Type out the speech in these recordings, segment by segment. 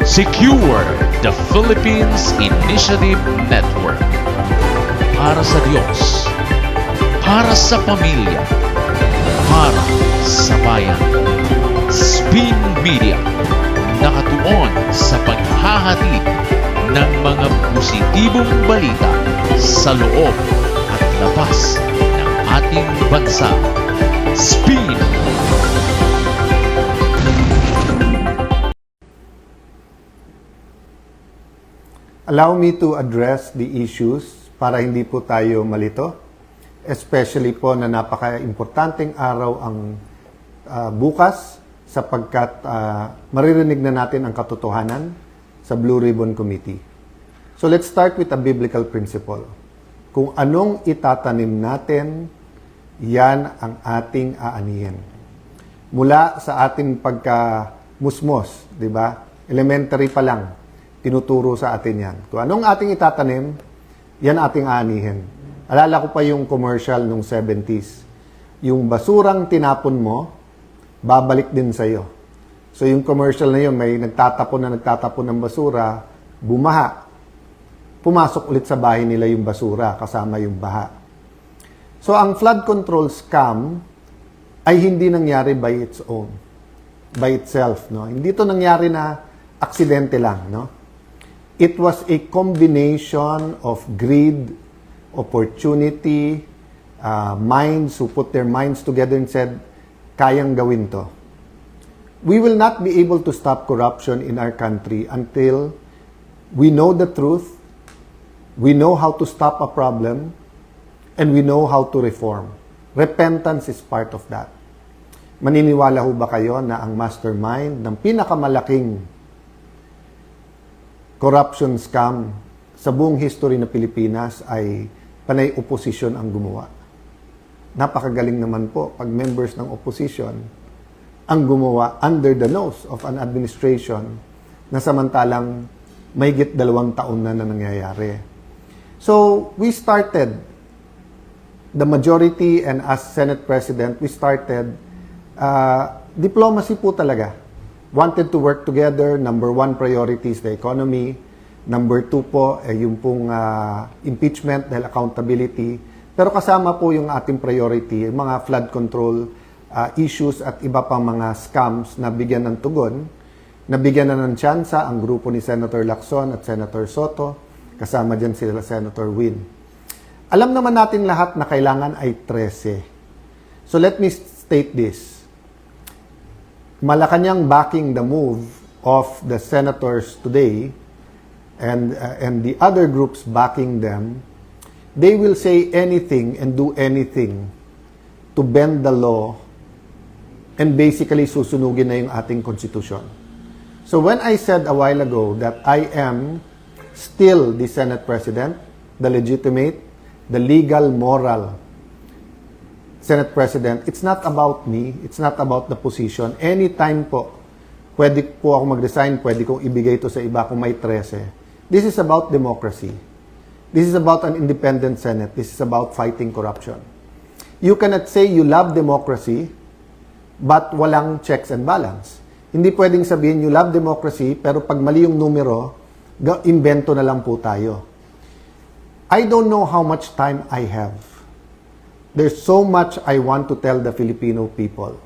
Secure the Philippines Initiative Network. Para sa Diyos, para sa pamilya, para sa bayan. Spin Media, nakatuon sa paghahatid ng mga positibong balita sa loob at labas ng ating bansa. Spin! Allow me to address the issues para hindi po tayo malito. Especially po na napaka-importanteng araw ang bukas sapagkat maririnig na natin ang katotohanan sa Blue Ribbon Committee. So let's start with a biblical principle. Kung anong itatanim natin, yan ang ating aanihin. Mula sa ating pagkamusmos, di ba? Elementary pa lang, tinuturo sa atin yan. Kung anong ating itatanim, yan ating aanihin. Alala ko pa yung commercial nung 70s. Yung basurang tinapon mo, babalik din sa'yo. So yung commercial na yun, may nagtatapon ng basura, bumaha. Pumasok ulit sa bahay nila yung basura, kasama yung baha. So ang flood control scam ay hindi nangyari by its own, by itself. No? Hindi ito nangyari na aksidente lang. No? It was a combination of greed, opportunity, minds who put their minds together and said, kayang gawin to. We will not be able to stop corruption in our country until we know the truth, we know how to stop a problem, and we know how to reform. Repentance is part of that. Maniniwala ho ba kayo na ang mastermind ng pinakamalaking corruption scam sa buong history ng Pilipinas ay panay oposisyon ang gumawa? Napakagaling naman po pag members ng opposition ang gumawa under the nose of an administration na samantalang mahigit 2 taon na nangyayari. So, we started, the majority and as Senate President, we started diplomacy po talaga. Wanted to work together. Number 1 priority is the economy. Number 2 po, yung pong impeachment dahil accountability. Pero kasama po yung ating priority, yung mga flood control issues at iba pang mga scams na bigyan ng tugon. Nabigyan na ng tsansa ang grupo ni Senator Lacson at Senator Soto. Kasama dyan sila Senator Win. Alam naman natin lahat na kailangan ay 13. So let me state this. Malacanang backing the move of the senators today and the other groups backing them, they will say anything and do anything to bend the law and basically susunugin na yung ating konstitusyon. So when I said a while ago that I am still the Senate President, the legitimate, the legal, moral Senate President, it's not about me, it's not about the position. Anytime po, pwede po ako mag-resign, pwede kong ibigay ito sa iba kung may 13. This is about democracy. This is about an independent Senate. This is about fighting corruption. You cannot say you love democracy, but walang checks and balance. Hindi pwedeng sabihin you love democracy, pero pag mali yung numero, invento na lang po tayo. I don't know how much time I have. There's so much I want to tell the Filipino people.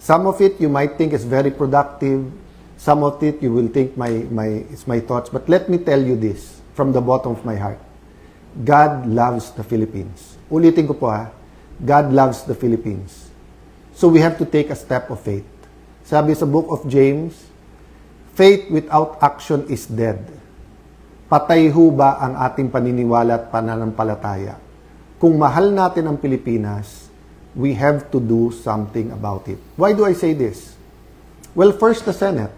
Some of it you might think is very productive. Some of it you will think it's my thoughts. But let me tell you this from the bottom of my heart. God loves the Philippines. Ulitin ko po God loves the Philippines. So we have to take a step of faith. Sabi sa book of James, faith without action is dead. Patay ho ba ang ating paniniwala at pananampalataya? Kung mahal natin ang Pilipinas, we have to do something about it. Why do I say this? Well, first, the Senate.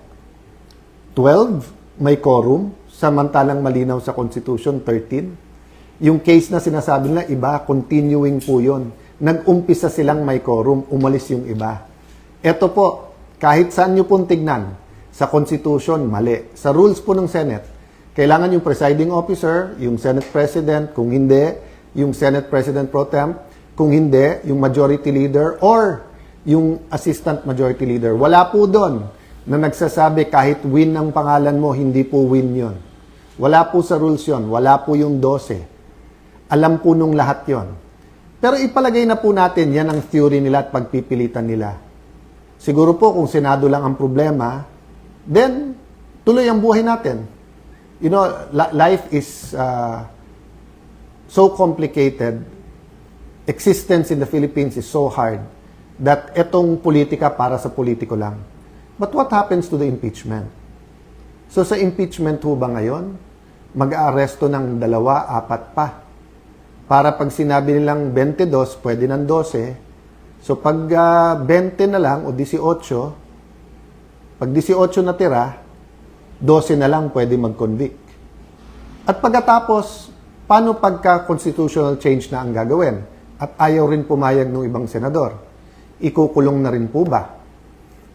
12, may quorum, samantalang malinaw sa Constitution, 13. Yung case na sinasabi nila, iba, continuing po yun. Nag-umpisa silang may quorum, umalis yung iba. Ito po, kahit saan nyo pong tignan, sa Constitution, mali. Sa rules po ng Senate, kailangan yung presiding officer, yung Senate President, kung hindi, yung Senate President Pro Tem, kung hindi, yung Majority Leader or yung Assistant Majority Leader. Wala po doon. na nagsasabi kahit win ang pangalan mo, hindi po win yon. Wala po sa rules yon. Wala po yung 12. Alam po nung lahat yon. Pero ipalagay na po natin, yan ang theory nila at pagpipilitan nila. Siguro po kung Senado lang ang problema, then tuloy ang buhay natin. You know, life is so complicated. Existence in the Philippines is so hard that etong politika para sa politiko lang. But what happens to the impeachment? So sa impeachment ho ba ngayon, mag-aaresto ng 2, 4 pa? Para pag sinabi nilang 22, pwede ng 12. So pag 20 na lang o 18, pag 18 na tira, 12 na lang pwede mag-convict. At pagkatapos, paano pagka constitutional change na ang gagawin? At ayaw rin pumayag ng ibang senador. Ikukulong na rin po ba?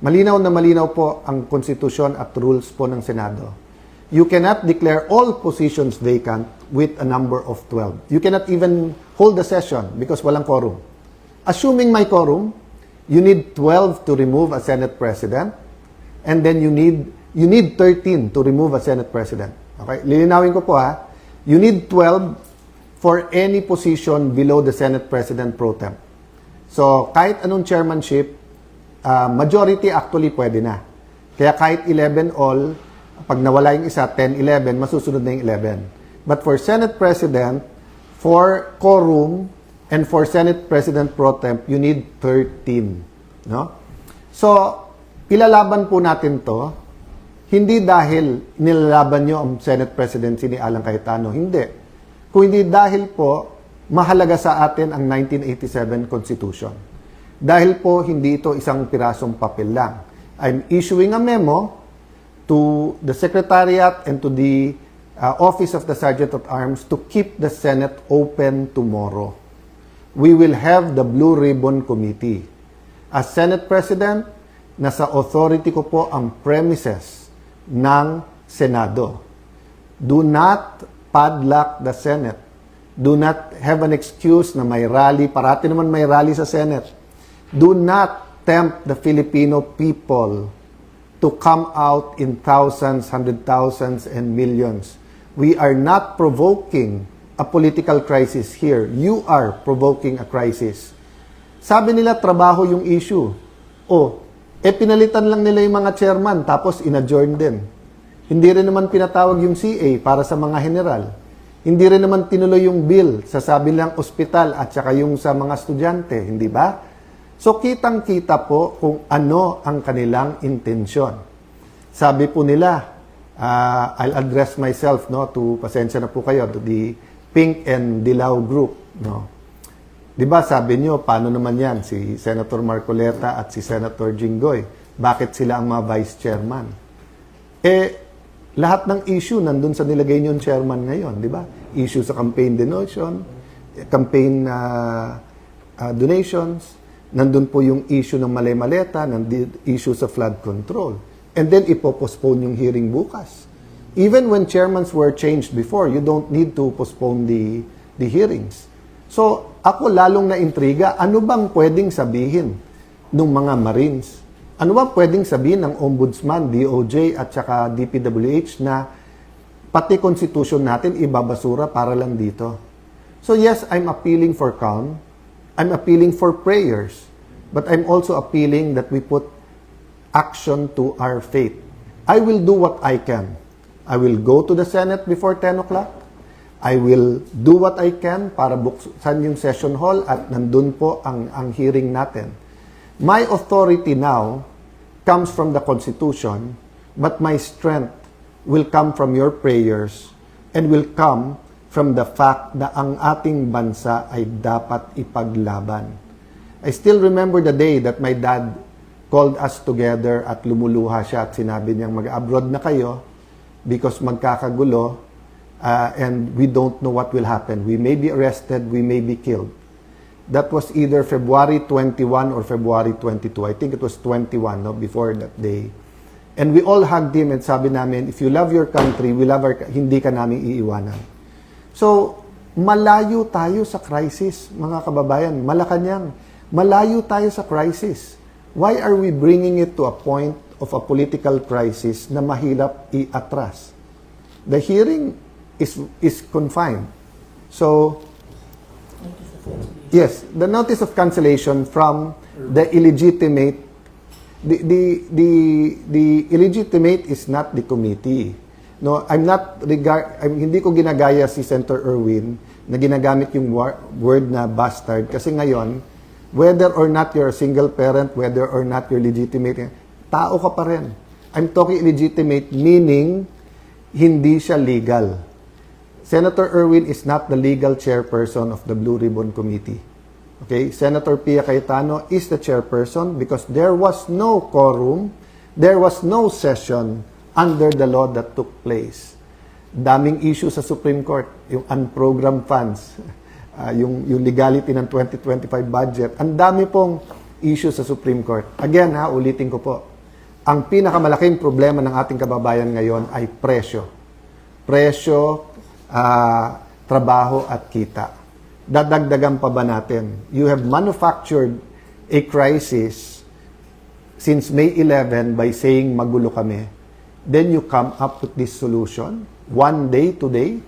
Malinaw na malinaw po ang konstitusyon at rules po ng Senado. You cannot declare all positions vacant with a number of 12. You cannot even hold the session because walang quorum. Assuming may quorum, you need 12 to remove a Senate President, and then you need 13 to remove a Senate President. Okay? Lilinawin ko po ha. You need 12 for any position below the Senate President pro tem. So, kahit anong chairmanship, majority actually pwede na. Kaya kahit 11 all, pag nawala yung isa, 10, 11, masusunod na yung 11. But for Senate President, for quorum, and for Senate President pro temp, you need 13. No? So, ilalaban po natin to, hindi dahil nilalaban nyo ang Senate presidency ni Alan Cayetano. Hindi. Kung hindi dahil po, mahalaga sa atin ang 1987 Constitution. Dahil po, hindi ito isang pirasong papel lang. I'm issuing a memo to the Secretariat and to the Office of the Sergeant at Arms to keep the Senate open tomorrow. We will have the Blue Ribbon Committee. As Senate President, nasa authority ko po ang premises ng Senado. Do not padlock the Senate. Do not have an excuse na may rally. Parati naman may rally sa Senate. Do not tempt the Filipino people to come out in thousands, hundred thousands, and millions. We are not provoking a political crisis here. You are provoking a crisis. Sabi nila, trabaho yung issue. Pinalitan lang nila yung mga chairman, tapos in-adjourn din. Hindi rin naman pinatawag yung CA para sa mga general. Hindi rin naman tinuloy yung bill sa sabi lang ospital at saka yung sa mga estudyante, hindi ba? So, kitang-kita po kung ano ang kanilang intensyon. Sabi po nila, I'll address myself to, pasensya na po kayo, to the Pink and Dilaw group. No? Di ba sabi nyo, paano naman yan, si Senator Marcoleta at si Senator Jinggoy? Bakit sila ang mga vice chairman? Lahat ng issue nandun sa nilagay nyo chairman ngayon, di ba? Issue sa campaign campaign donations, nandun po yung issue ng mali-maleta, issue sa flood control. And then, ipopostpone yung hearing bukas. Even when chairmans were changed before, you don't need to postpone the hearings. So, ako lalong na-intriga, ano bang pwedeng sabihin ng mga Marines? Ano bang pwedeng sabihin ng Ombudsman, DOJ, at saka DPWH na pati konstitusyon natin ibabasura para lang dito? So yes, I'm appealing for calm. I'm appealing for prayers. But I'm also appealing that we put action to our faith. I will do what I can. I will go to the Senate before 10 o'clock. I will do what I can para buksan yung session hall at nandun po ang hearing natin. My authority now comes from the Constitution, but my strength will come from your prayers and will come from the fact na ang ating bansa ay dapat ipaglaban. I still remember the day that my dad called us together at lumuluha siya at sinabi niyang mag-abroad na kayo because magkakagulo and we don't know what will happen. We may be arrested, we may be killed. That was either February 21 or February 22. I think it was 21, before that day. And we all hugged him and sabi namin, if you love your country, we love hindi ka namin iiwanan. So, malayo tayo sa crisis, mga kababayan. Malacanang, malayo tayo sa crisis. Why are we bringing it to a point of a political crisis na mahirap i-atras. The hearing is confined. So, yes, the notice of cancellation from the illegitimate, the illegitimate is not the committee. No, hindi ko ginagaya si Senator Erwin na ginagamit yung word na bastard kasi ngayon, whether or not you're a single parent, whether or not you're legitimate, tao ka pa rin. I'm talking illegitimate meaning hindi siya legal. Senator Erwin is not the legal chairperson of the Blue Ribbon Committee. Okay? Senator Pia Cayetano is the chairperson because there was no quorum, there was no session under the law that took place. Daming issue sa Supreme Court, yung unprogrammed funds, yung legality ng 2025 budget. Ang dami pong issue sa Supreme Court. Again, ulitin ko po. Ang pinakamalaking problema ng ating kababayan ngayon ay presyo. Presyo, trabaho at kita. Dadagdagan pa ba natin? You have manufactured a crisis since May 11 by saying magulo kami. Then you come up with this solution, one day today,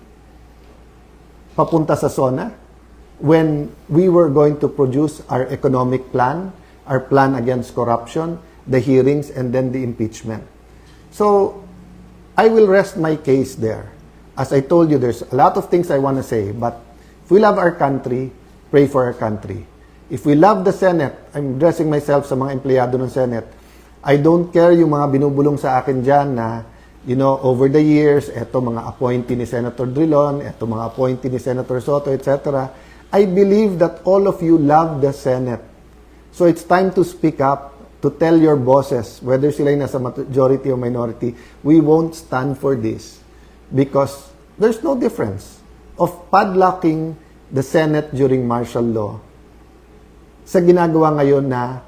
papunta sa SONA, when we were going to produce our economic plan, our plan against corruption, the hearings, and then the impeachment. So, I will rest my case there. As I told you, there's a lot of things I want to say, but if we love our country, pray for our country. If we love the Senate, I'm addressing myself sa mga empleyado ng Senate, I don't care yung mga binubulong sa akin dyan na, over the years, eto mga appointee ni Senator Drilon, eto mga appointee ni Senator Soto, etc. I believe that all of you love the Senate. So it's time to speak up, to tell your bosses, whether sila yung nasa majority or minority, we won't stand for this. Because there's no difference of padlocking the Senate during martial law sa ginagawa ngayon na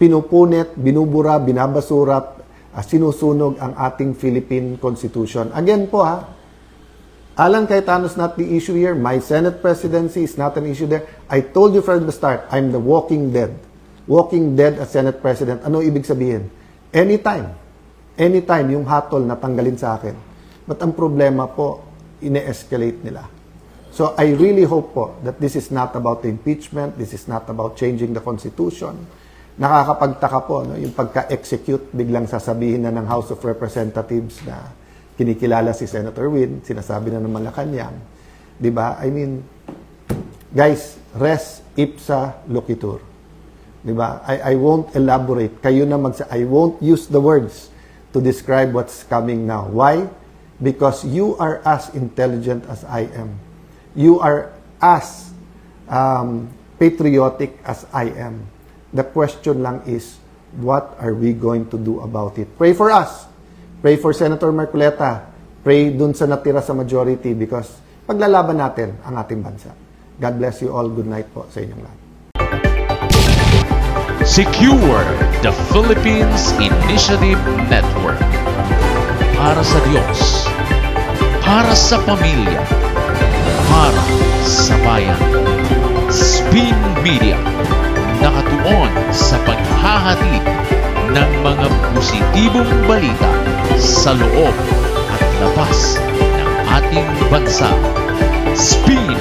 pinupunit, binubura, binabasura, sinusunog ang ating Philippine Constitution. Again po Alan Cayetano is not the issue here. My Senate presidency is not an issue there. I told you from the start, I'm the walking dead. Walking dead as Senate President. Ano ibig sabihin? Anytime yung hatol na tanggalin sa akin. But ang problema po, ine-escalate nila. So I really hope po that this is not about the impeachment, this is not about changing the Constitution. Nakakapagtaka po, yung pagka-execute, biglang sasabihin na ng House of Representatives na kinikilala si Senator Win, sinasabi na ng Malacanang. Diba? I mean, guys, res ipsa loquitur. Diba? I won't elaborate. Kayo na I won't use the words to describe what's coming now. Why? Because you are as intelligent as I am. You are as patriotic as I am. The question lang is, what are we going to do about it? Pray for us. Pray for Senator Marcoleta. Pray dun sa natira sa majority because paglalaban natin ang ating bansa. God bless you all. Good night po sa inyong lahat. Secure the Philippines Initiative Network. Para sa Diyos. Para sa pamilya. Para sa bayan. Spin Media. Nakatuon sa paghahatid ng mga positibong balita sa loob at labas ng ating bansa. Spin